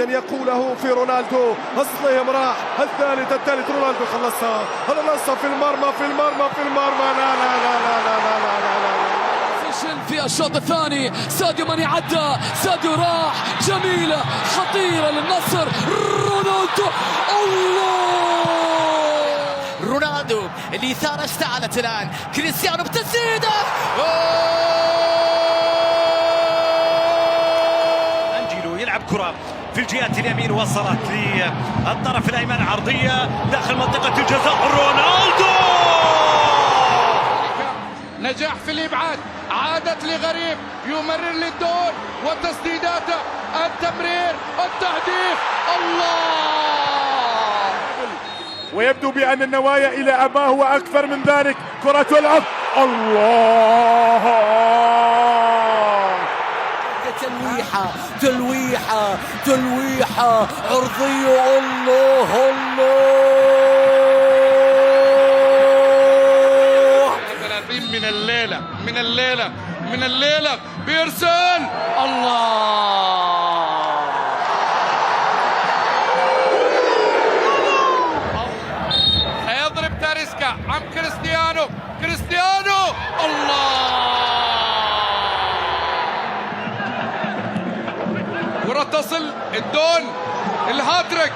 أن يقوله في رونالدو. أصلهم راح الثالث رونالدو خلصها، خلصها في المرمى لا لا لا لا لا لا لا لا لا. فشل في الشوط الثاني. ساديو ماني عدى، ساديو راح، جميلة خطيرة للنصر. رونالدو، الله، رونالدو الإثارة اشتعلت الآن. كريستيانو بتسديده، أنجيلو يلعب كرة في الجهة اليمين، وصلت للطرف الأيمن، عرضية داخل منطقة الجزاء. رونالدو نجاح في الإبعاد، عادت لغريب، يمرر للدون وتسديداته، التمرير، التهديف، الله. ويبدو بأن النوايا إلى أباه وأكثر من ذلك. كرة العرض، الله، تلويحة عرضية، الله الله. من الليلة بيرسل، الله. هيضرب تاريسكا عم كريستيانو، الله. كرة تصل، الدون، الهاتريك